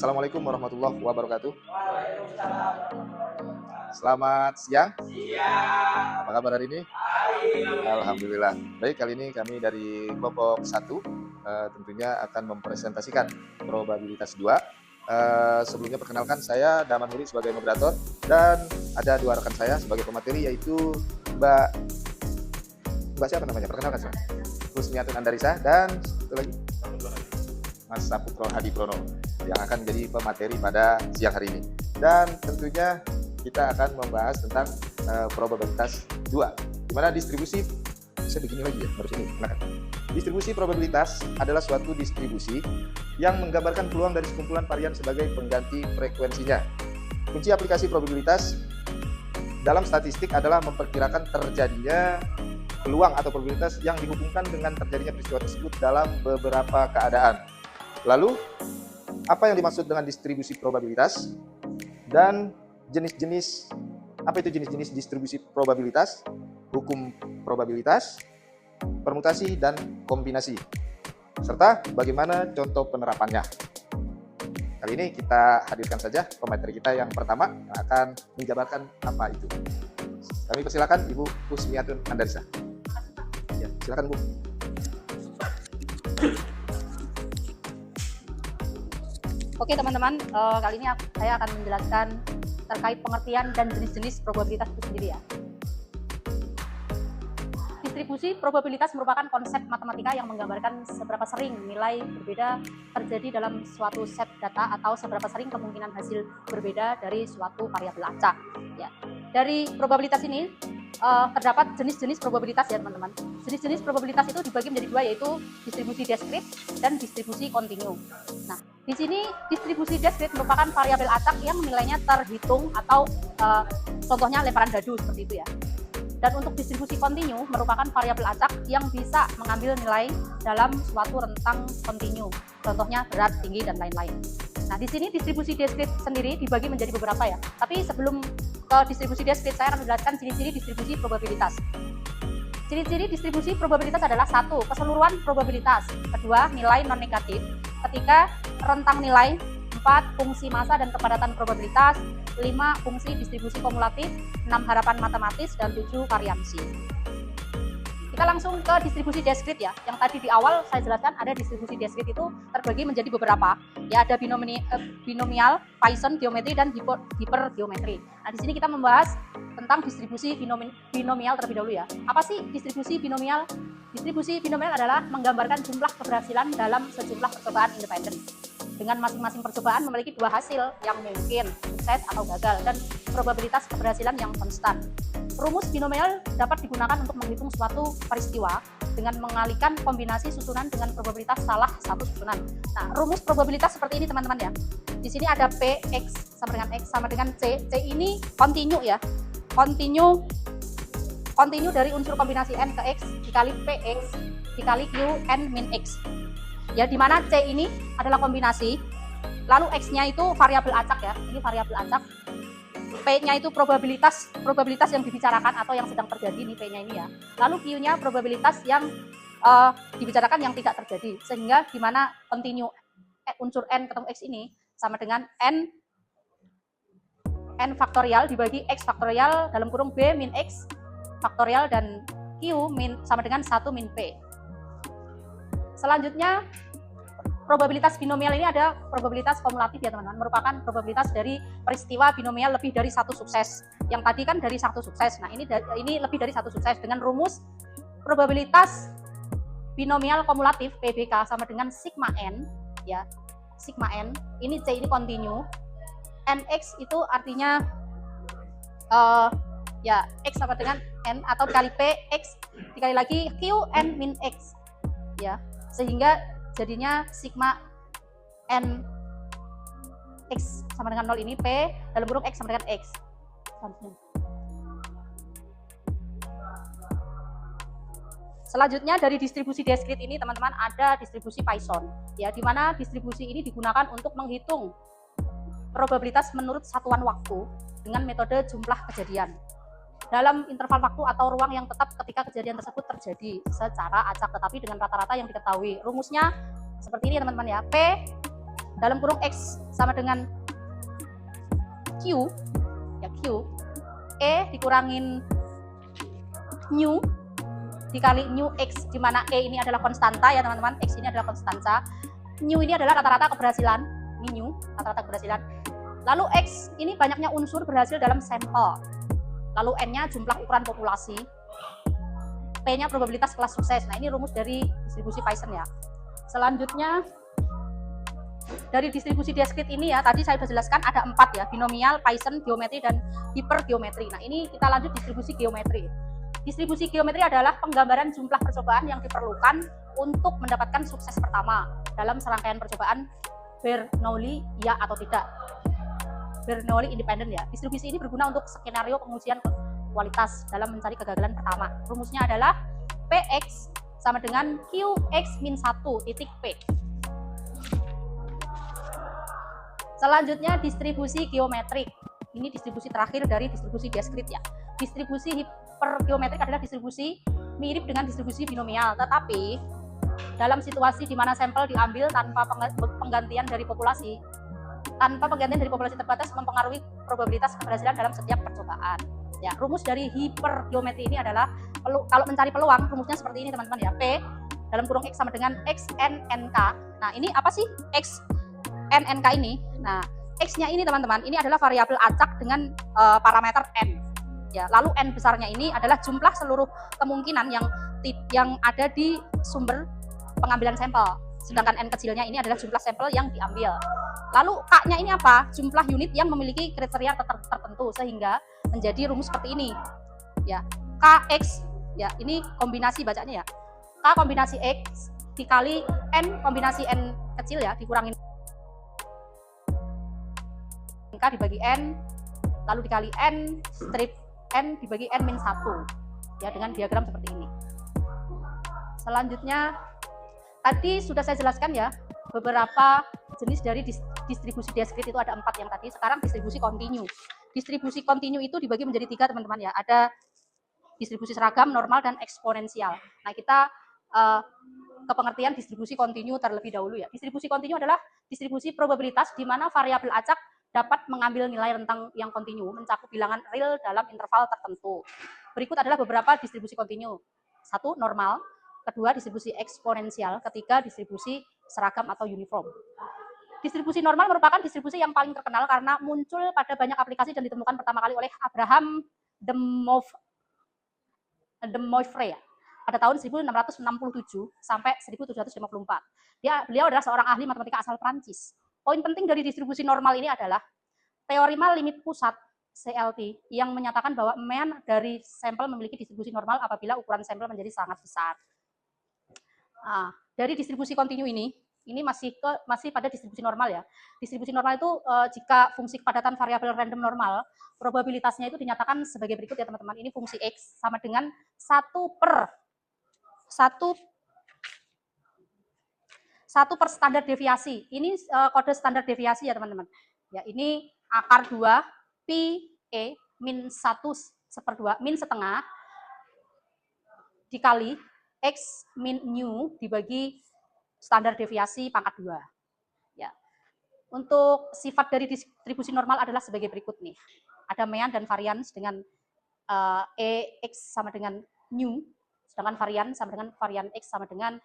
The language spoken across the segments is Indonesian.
Assalamualaikum warahmatullahi wabarakatuh. Selamat siang. Apa kabar hari ini? Alhamdulillah. Baik, kali ini kami dari kelompok 1 tentunya akan mempresentasikan probabilitas 2. Sebelumnya perkenalkan, saya Daman Huri sebagai moderator dan ada dua rekan saya sebagai pemateri, yaitu Mbak siapa namanya? Perkenalkan saya. Husniatun Andarisa dan satu lagi Mas Saputro Hadi Prono yang akan menjadi pemateri pada siang hari ini. Dan tentunya kita akan membahas tentang probabilitas 2, di mana distribusi, saya begini lagi ya, harus ini, silakan. Distribusi probabilitas adalah suatu distribusi yang menggambarkan peluang dari sekumpulan varian sebagai pengganti frekuensinya. Kunci aplikasi probabilitas dalam statistik adalah memperkirakan terjadinya peluang atau probabilitas yang dihubungkan dengan terjadinya peristiwa tersebut dalam beberapa keadaan. Lalu, apa yang dimaksud dengan distribusi probabilitas dan jenis-jenis, apa itu jenis-jenis distribusi probabilitas, hukum probabilitas, permutasi dan kombinasi, serta bagaimana contoh penerapannya. Kali ini kita hadirkan saja pemateri kita yang pertama yang akan menjabarkan apa itu. Kami persilakan Ibu Husniatun Andarisa. Ya, silakan Bu. Oke teman-teman, kali ini saya akan menjelaskan terkait pengertian dan jenis-jenis probabilitas itu sendiri ya. Distribusi probabilitas merupakan konsep matematika yang menggambarkan seberapa sering nilai berbeda terjadi dalam suatu set data atau seberapa sering kemungkinan hasil berbeda dari suatu variabel acak. Ya. Dari probabilitas ini terdapat jenis-jenis probabilitas ya teman-teman. Jenis-jenis probabilitas itu dibagi menjadi dua, yaitu distribusi diskrit dan distribusi kontinu. Nah, di sini distribusi diskrit merupakan variabel acak yang nilainya terhitung atau contohnya lemparan dadu seperti itu ya. Dan untuk distribusi kontinu merupakan variabel acak yang bisa mengambil nilai dalam suatu rentang kontinu. Contohnya berat, tinggi, dan lain-lain. Nah, di sini distribusi diskrit sendiri dibagi menjadi beberapa ya. Tapi sebelum ke distribusi diskrit, saya akan menjelaskan ciri-ciri distribusi probabilitas. Ciri-ciri distribusi probabilitas adalah: 1. Keseluruhan probabilitas. 2. Nilai non-negatif. 3. Rentang nilai. 4. Fungsi massa dan kepadatan probabilitas. 5. Fungsi distribusi kumulatif. 6. Harapan matematis. Dan 7. Variansi. Kita langsung ke distribusi diskrit ya. Yang tadi di awal saya jelaskan, ada distribusi diskrit itu terbagi menjadi beberapa. Ya, ada binomial, Poisson geometri, dan hipergeometri. Nah, di sini kita membahas tentang distribusi binomial terlebih dahulu ya. Apa sih distribusi binomial? Distribusi binomial adalah menggambarkan jumlah keberhasilan dalam sejumlah percobaan independen. Dengan masing-masing percobaan memiliki dua hasil yang mungkin sukses atau gagal dan probabilitas keberhasilan yang konstan. Rumus binomial dapat digunakan untuk menghitung suatu peristiwa dengan mengalihkan kombinasi susunan dengan probabilitas salah satu susunan. Nah, rumus probabilitas seperti ini teman-teman ya. Di sini ada P, X sama dengan X sama dengan C. C ini kontinu ya. Kontinu dari unsur kombinasi N ke X dikali PX dikali Q N min X. Ya, di mana C ini adalah kombinasi, lalu X-nya itu variabel acak ya. Ini variabel acak. P-nya itu probabilitas yang dibicarakan atau yang sedang terjadi, nih P-nya ini ya. Lalu Q-nya probabilitas yang dibicarakan yang tidak terjadi. Sehingga di mana kontinu unsur N ketemu X ini sama dengan N faktorial dibagi X faktorial dalam kurung B min X faktorial dan Q min sama dengan 1 min P. Selanjutnya, probabilitas binomial ini ada probabilitas kumulatif ya teman-teman, merupakan probabilitas dari peristiwa binomial lebih dari satu sukses. Yang tadi kan dari satu sukses. Nah, ini lebih dari satu sukses dengan rumus probabilitas binomial kumulatif PBK sama dengan sigma N ya. Sigma N, ini C ini kontinu. NX itu artinya ya X sama dengan N atau dikali P X dikali lagi Q N min X ya. Sehingga jadinya sigma N X sama dengan 0 ini P dalam kurung X sama dengan X. Selanjutnya dari distribusi diskrit ini teman-teman ada distribusi Poisson ya, di mana distribusi ini digunakan untuk menghitung probabilitas menurut satuan waktu dengan metode jumlah kejadian dalam interval waktu atau ruang yang tetap ketika kejadian tersebut terjadi secara acak tetapi dengan rata-rata yang diketahui. Rumusnya seperti ini teman-teman ya. P dalam kurung X sama dengan Q, ya Q, E dikurangin new dikali new X, di mana E ini adalah konstanta ya teman-teman, X ini adalah konstanta, new ini adalah rata-rata keberhasilan, ini new, rata-rata keberhasilan. Lalu X ini banyaknya unsur berhasil dalam sampel, lalu N-nya jumlah ukuran populasi, P-nya probabilitas kelas sukses. Nah, ini rumus dari distribusi Poisson ya. Selanjutnya dari distribusi diskrit ini ya, tadi saya sudah jelaskan ada 4 ya, binomial, Poisson, geometri, dan hipergeometri. Nah, ini kita lanjut distribusi geometri. Distribusi geometri adalah penggambaran jumlah percobaan yang diperlukan untuk mendapatkan sukses pertama dalam serangkaian percobaan Bernoulli ya atau tidak. Bernoulli independen ya. Distribusi ini berguna untuk skenario pengujian kualitas dalam mencari kegagalan pertama. Rumusnya adalah Px sama dengan Qx-1 titik P. Selanjutnya distribusi geometrik. Ini distribusi terakhir dari distribusi diskrit ya. Distribusi hipergeometrik adalah distribusi mirip dengan distribusi binomial, tetapi dalam situasi di mana sampel diambil tanpa penggantian dari populasi terbatas mempengaruhi probabilitas keberhasilan dalam setiap percobaan. Ya, rumus dari hipergeometri ini adalah kalau mencari peluang, rumusnya seperti ini teman-teman ya. P dalam kurung X sama dengan XNNK. Nah, ini apa sih XNNK ini? Nah, X-nya ini teman-teman, ini adalah variabel acak dengan parameter N. Ya, lalu N besarnya ini adalah jumlah seluruh kemungkinan yang ada di sumber pengambilan sampel. Sedangkan N kecilnya ini adalah jumlah sampel yang diambil. Lalu K-nya ini apa? Jumlah unit yang memiliki kriteria tertentu sehingga menjadi rumus seperti ini. Ya, KX ya, ini kombinasi bacanya ya. K kombinasi X dikali N kombinasi N kecil ya, dikurangin K dibagi N, lalu dikali N strip N dibagi N-1 ya, dengan diagram seperti ini. Selanjutnya tadi sudah saya jelaskan ya, beberapa jenis dari distribusi diskrit itu ada 4 yang tadi. Sekarang distribusi kontinu. Distribusi kontinu itu dibagi menjadi 3 teman-teman ya. Ada distribusi seragam, normal, dan eksponensial. Nah, kita ke pengertian distribusi kontinu terlebih dahulu ya. Distribusi kontinu adalah distribusi probabilitas di mana variabel acak dapat mengambil nilai rentang yang kontinu mencakup bilangan real dalam interval tertentu. Berikut adalah beberapa distribusi kontinu. 1. Normal. Kedua, distribusi eksponensial. Ketiga, distribusi seragam atau uniform. Distribusi normal merupakan distribusi yang paling terkenal karena muncul pada banyak aplikasi dan ditemukan pertama kali oleh Abraham de Moivre pada tahun 1667 sampai 1754. Beliau adalah seorang ahli matematika asal Prancis. Poin penting dari distribusi normal ini adalah teorema limit pusat CLT yang menyatakan bahwa mean dari sampel memiliki distribusi normal apabila ukuran sampel menjadi sangat besar. Nah, dari distribusi kontinu ini masih pada distribusi normal ya. Distribusi normal itu jika fungsi kepadatan variabel random normal, probabilitasnya itu dinyatakan sebagai berikut ya teman-teman. Ini fungsi X sama dengan 1 per standar deviasi. Ini kode standar deviasi ya teman-teman. Ya, ini akar 2 pi e min 1/2 min setengah dikali X min nu dibagi standar deviasi pangkat 2. Ya. Untuk sifat dari distribusi normal adalah sebagai berikut nih. Ada mean dan varians dengan X sama dengan nu, sedangkan varian sama dengan varian X sama dengan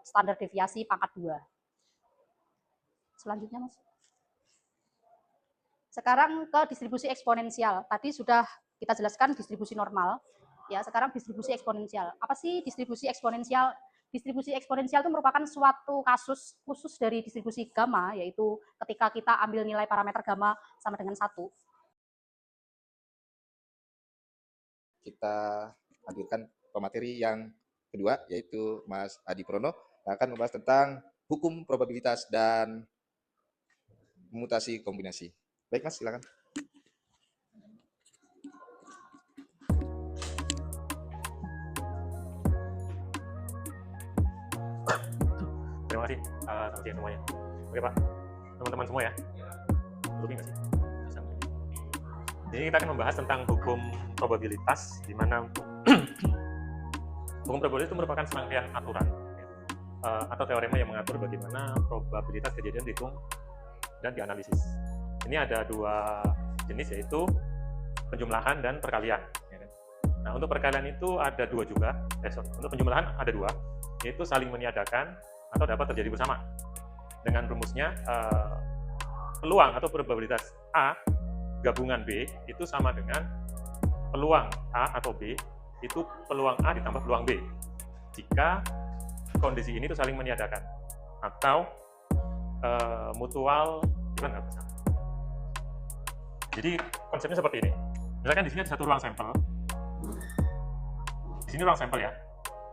standar deviasi pangkat 2. Selanjutnya Mas. Sekarang ke distribusi eksponensial. Tadi sudah kita jelaskan distribusi normal. Ya, sekarang distribusi eksponensial. Apa sih distribusi eksponensial? Distribusi eksponensial itu merupakan suatu kasus khusus dari distribusi gamma, yaitu ketika kita ambil nilai parameter gamma sama dengan 1. Kita hadirkan pemateri yang kedua, yaitu Mas Adi Prono, yang akan membahas tentang hukum probabilitas dan mutasi kombinasi. Baik Mas, silakan. Terima kasih, selamat siang semuanya. Oke Pak, teman-teman semua ya. Duduk nggak sih? Bisa. Jadi kita akan membahas tentang hukum probabilitas, di mana hukum probabilitas itu merupakan serangkaian aturan atau teorema yang mengatur bagaimana probabilitas kejadian dihitung dan dianalisis. Ini ada dua jenis, yaitu penjumlahan dan perkalian. Nah, untuk perkalian itu ada dua juga. Untuk penjumlahan ada dua, yaitu saling meniadakan atau dapat terjadi bersama. Dengan rumusnya, peluang atau probabilitas A gabungan B itu sama dengan peluang A atau B itu peluang A ditambah peluang B. Jika kondisi ini itu saling meniadakan atau mutual, gimana? Jadi konsepnya seperti ini. Misalkan di sini ada satu ruang sampel. Di sini ruang sampel ya.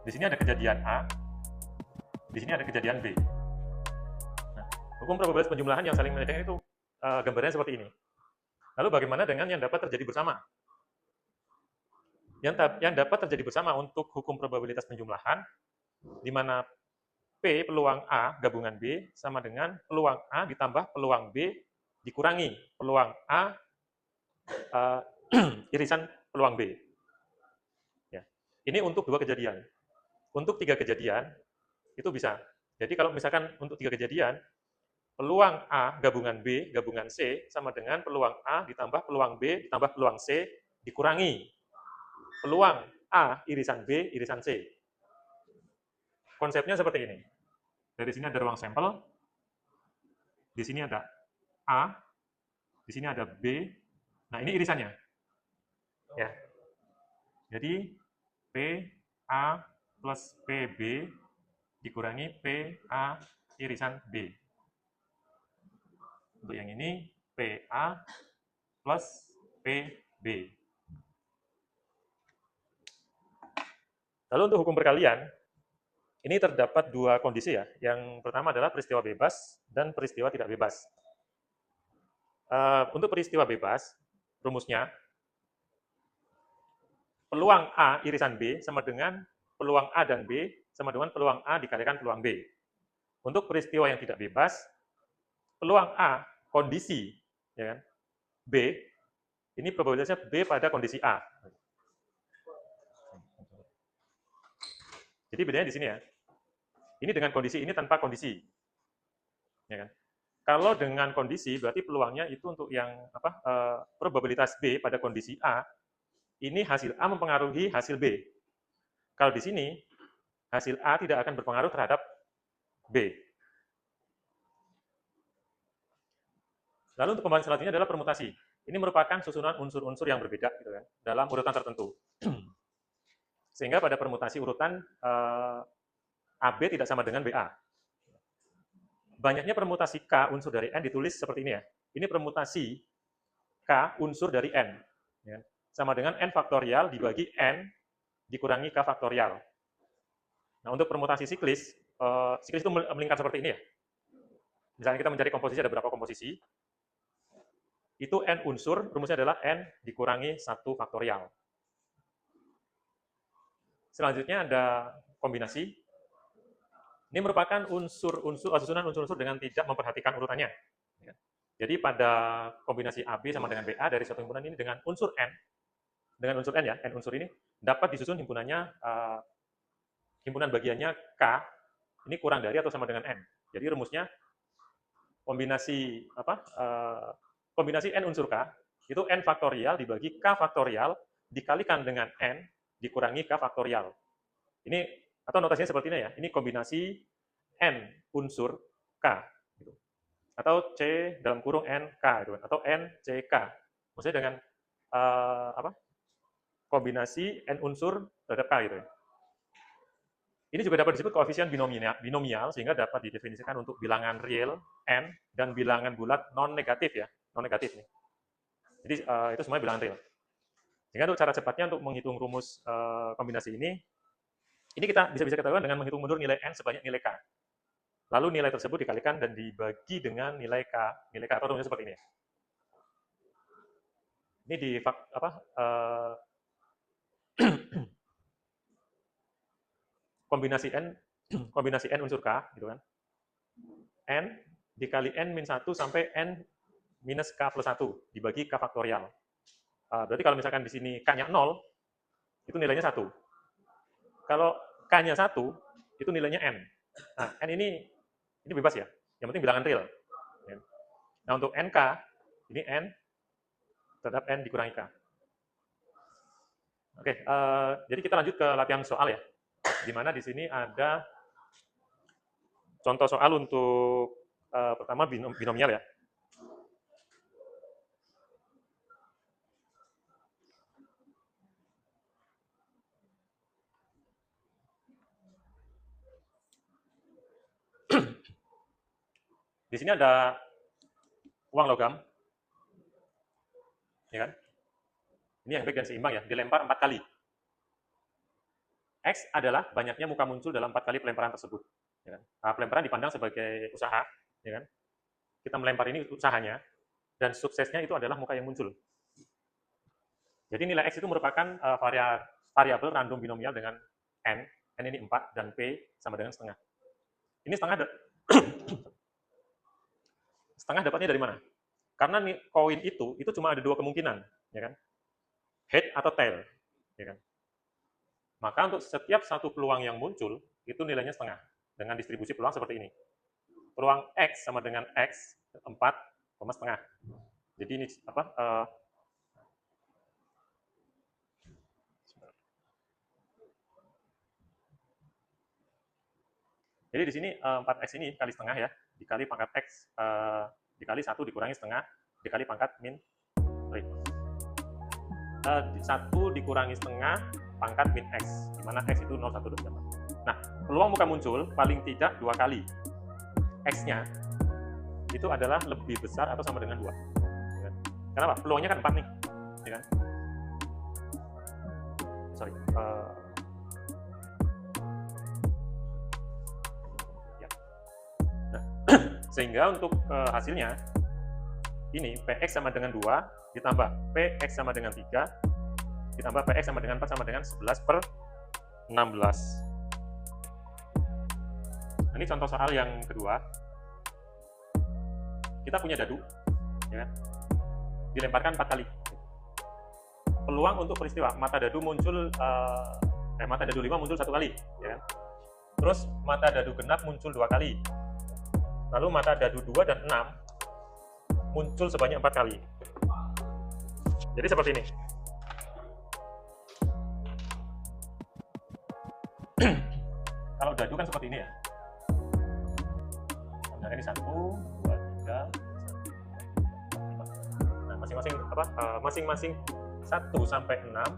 Di sini ada kejadian A. Di sini ada kejadian B. Nah, hukum probabilitas penjumlahan yang saling meniadakan itu gambarnya seperti ini. Lalu bagaimana dengan yang dapat terjadi bersama? Yang dapat terjadi bersama untuk hukum probabilitas penjumlahan, di mana P peluang A gabungan B sama dengan peluang A ditambah peluang B dikurangi peluang A irisan peluang B. Ya. Ini untuk dua kejadian. Untuk tiga kejadian, itu bisa. Jadi kalau misalkan untuk tiga kejadian, peluang A gabungan B gabungan C sama dengan peluang A ditambah peluang B ditambah peluang C dikurangi peluang A irisan B irisan C. Konsepnya seperti ini. Dari sini ada ruang sampel, di sini ada A, di sini ada B. Nah, ini irisannya. Ya. Jadi P A plus PB dikurangi P A irisan B. Untuk yang ini PA plus PB. Lalu untuk hukum perkalian, ini terdapat dua kondisi ya. Yang pertama adalah peristiwa bebas dan peristiwa tidak bebas. Untuk peristiwa bebas, rumusnya peluang A irisan B sama dengan peluang A dan B sama dengan peluang A dikalikan peluang B. Untuk peristiwa yang tidak bebas, peluang A kondisi ya kan, B, ini probabilitasnya B pada kondisi A. Jadi bedanya di sini ya. Ini dengan kondisi, ini tanpa kondisi. Ya kan? Kalau dengan kondisi, berarti peluangnya itu untuk yang probabilitas B pada kondisi A, ini hasil A mempengaruhi hasil B. Kalau di sini, hasil A tidak akan berpengaruh terhadap B. Lalu untuk pembahasan selanjutnya adalah permutasi. Ini merupakan susunan unsur-unsur yang berbeda gitu kan, dalam urutan tertentu. Sehingga pada permutasi urutan AB tidak sama dengan BA. Banyaknya permutasi K unsur dari N ditulis seperti ini ya. Ini permutasi K unsur dari N. Ya. Sama dengan N faktorial dibagi N dikurangi K faktorial. Nah, untuk permutasi siklis, siklis itu melingkar seperti ini ya. Misalnya kita mencari komposisi, ada berapa komposisi. Itu N unsur, rumusnya adalah N dikurangi 1 faktorial. Selanjutnya ada kombinasi. Ini merupakan susunan unsur-unsur dengan tidak memperhatikan urutannya. Jadi pada kombinasi AB sama dengan BA dari suatu himpunan ini dengan unsur N ya, N unsur ini dapat disusun himpunannya, himpunan bagiannya K, ini kurang dari atau sama dengan N. Jadi rumusnya kombinasi kombinasi N unsur K, itu N faktorial dibagi K faktorial dikalikan dengan N dikurangi K faktorial. Ini atau notasinya seperti ini ya. Ini kombinasi N unsur K gitu. Atau C dalam kurung NK gitu, atau NCK. Maksudnya dengan kombinasi N unsur terhadap K gitu ya. Ini juga dapat disebut koefisien binomial sehingga dapat didefinisikan untuk bilangan real N dan bilangan bulat non negatif ya, non negatif nih. Jadi itu semuanya bilangan real. Sehingga untuk cara cepatnya untuk menghitung rumus kombinasi ini kita bisa ketahui dengan menghitung mundur nilai N sebanyak nilai K. Lalu nilai tersebut dikalikan dan dibagi dengan nilai K. Nilai K atau rumusnya seperti ini. Ini di kombinasi N unsur K gitu kan. N dikali N min 1 sampai N minus K plus 1 dibagi K faktorial. Berarti kalau misalkan di sini K-nya 0, itu nilainya 1. Kalau K-nya 1, itu nilainya N. Nah, N ini bebas ya, yang penting bilangan real. Ya. Nah, untuk NK, ini N terhadap N dikurangi K. Oke, jadi kita lanjut ke latihan soal ya, di mana di sini ada contoh soal untuk pertama binomial ya. Di sini ada uang logam, ya kan? Ini yang baik dan seimbang ya, dilempar 4 kali. X adalah banyaknya muka muncul dalam 4 kali pelemparan tersebut. Ya kan? Nah, pelemparan dipandang sebagai usaha, ya kan? Kita melempar ini usahanya, dan suksesnya itu adalah muka yang muncul. Jadi nilai X itu merupakan variabel random binomial dengan N ini 4, dan P sama dengan setengah. Ini setengah dapatnya dari mana? Karena nih, koin itu cuma ada 2 kemungkinan, ya kan? Head atau tail, ya kan? Maka untuk setiap satu peluang yang muncul, itu nilainya setengah, dengan distribusi peluang seperti ini. Peluang X sama dengan X, 4, setengah. Jadi ini apa? Jadi di sini 4X ini kali setengah ya, dikali pangkat X, dikali 1 dikurangi setengah, dikali pangkat min, 1 dikurangi setengah, pangkat min X, di mana X itu 0, 1, 2, 3, 4. Nah, peluang muka muncul paling tidak 2 kali. X-nya itu adalah lebih besar atau sama dengan 2. Kenapa? Peluangnya kan 4 nih, ya kan? Sorry. Ya. Nah, sehingga untuk hasilnya, ini PX sama dengan 2, ditambah PX sama dengan 3, ditambah PX sama dengan 4 sama dengan 11/16. Nah, ini contoh soal yang kedua. Kita punya dadu, ya kan? Dilemparkan 4 kali. Peluang untuk peristiwa mata dadu muncul, mata dadu 5 muncul 1 kali, ya kan? Terus mata dadu genap muncul 2 kali. Lalu mata dadu 2 dan 6 muncul sebanyak 4 kali. Jadi seperti ini. Kalau dadu kan seperti ini ya. Nah, ini 1, 2, 3. Nah, masing-masing 1 sampai 6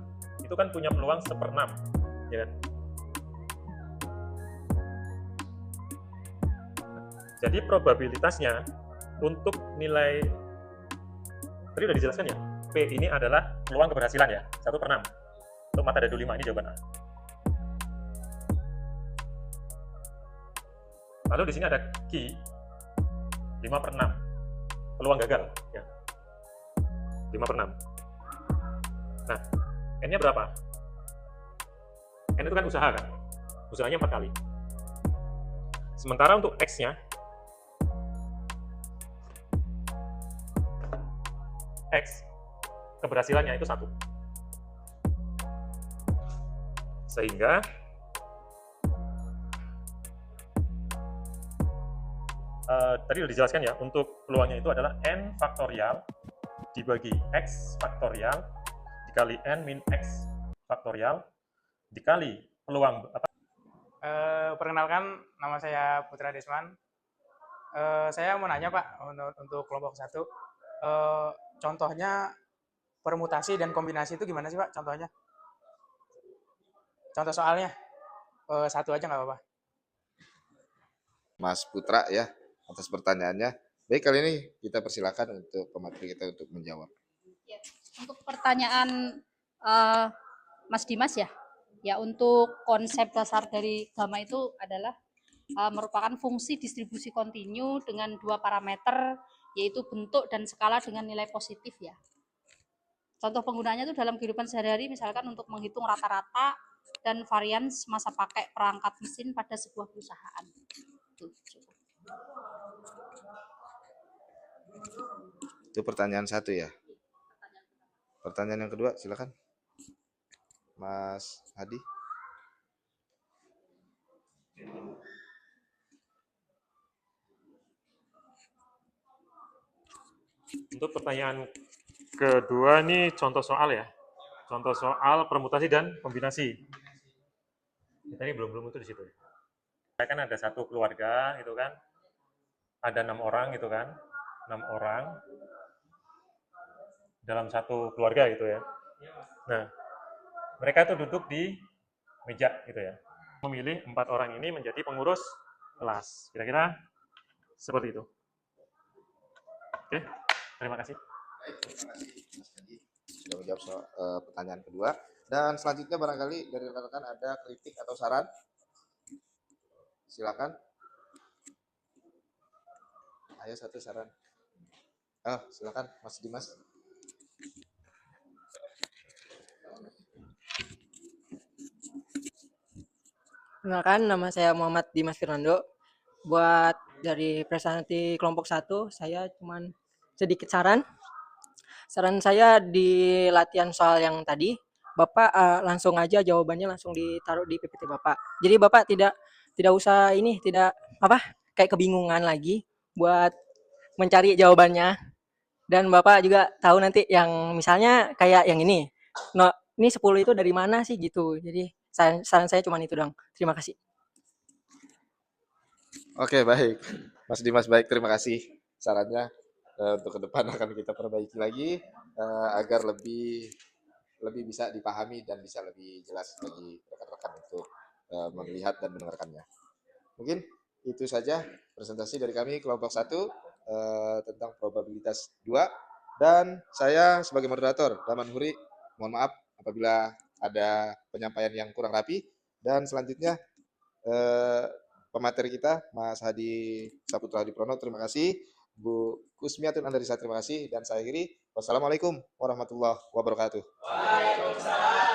itu kan punya peluang 1/6, ya kan? Jadi probabilitasnya untuk nilai tadi udah dijelaskan ya. P ini adalah peluang keberhasilan ya, 1/6. Untuk mata dadu 5 ini jawaban A. Lalu di sini ada Q 5/6. Peluang gagal ya. 5/6. Nah, N-nya berapa? N itu kan usaha kan? Usahanya 4 kali. Sementara untuk X-nya, X keberhasilannya itu 1. Sehingga tadi sudah dijelaskan ya, untuk peluangnya itu adalah N faktorial dibagi X faktorial dikali N min X faktorial dikali peluang apa? Perkenalkan, nama saya Putra Desman. Saya mau nanya Pak, untuk kelompok 1, contohnya permutasi dan kombinasi itu gimana sih Pak contohnya? Contoh soalnya, 1 aja nggak apa-apa. Mas Putra ya, atas pertanyaannya. Baik, kali ini kita persilakan untuk pemateri kita untuk menjawab. Ya, untuk pertanyaan Mas Dimas ya, untuk konsep dasar dari gamma itu adalah merupakan fungsi distribusi kontinu dengan 2 parameter, yaitu bentuk dan skala dengan nilai positif ya. Contoh penggunaannya itu dalam kehidupan sehari-hari, misalkan untuk menghitung rata-rata dan varians masa pakai perangkat mesin pada sebuah perusahaan. Itu pertanyaan 1 ya. Pertanyaan yang kedua, silakan. Mas Hadi. Untuk pertanyaan kedua nih contoh soal ya. Contoh soal permutasi dan kombinasi. Kita ini belum itu di situ. Saya kan ada satu keluarga itu kan, ada 6 orang gitu kan, 6 orang dalam satu keluarga gitu ya. Nah, mereka itu duduk di meja gitu ya. Memilih 4 orang ini menjadi pengurus kelas. Kira-kira seperti itu. Oke, terima kasih. Baik, terima kasih Mas Hadi sudah menjawab pertanyaan kedua. Dan selanjutnya barangkali dari rekan-rekan ada kritik atau saran. Silakan. Ayo satu saran. Silakan Mas Dimas. Perkenalkan, nama saya Muhammad Dimas Firnando. Buat dari presentasi kelompok 1, saya cuman sedikit saran. Saran saya di latihan soal yang tadi, Bapak langsung aja jawabannya langsung ditaruh di PPT Bapak. Jadi Bapak tidak usah kayak kebingungan lagi buat mencari jawabannya. Dan Bapak juga tahu nanti yang misalnya kayak yang ini. No, ini 10 itu dari mana sih gitu. Jadi saran saya cuma itu doang. Terima kasih. Oke, baik. Mas Dimas, baik. Terima kasih sarannya. Untuk ke depan akan kita perbaiki lagi agar lebih bisa dipahami dan bisa lebih jelas bagi rekan-rekan untuk melihat dan mendengarkannya. Mungkin itu saja presentasi dari kami kelompok 1 tentang probabilitas 2. Dan saya sebagai moderator, Daman Huri, mohon maaf apabila ada penyampaian yang kurang rapi. Dan selanjutnya pemateri kita, Mas Hadi Saputra Hadiprono, terima kasih. Bu Kusmiatun Andarisa, terima kasih. Dan saya akhiri, wassalamualaikum warahmatullahi wabarakatuh. Waalaikumsalam.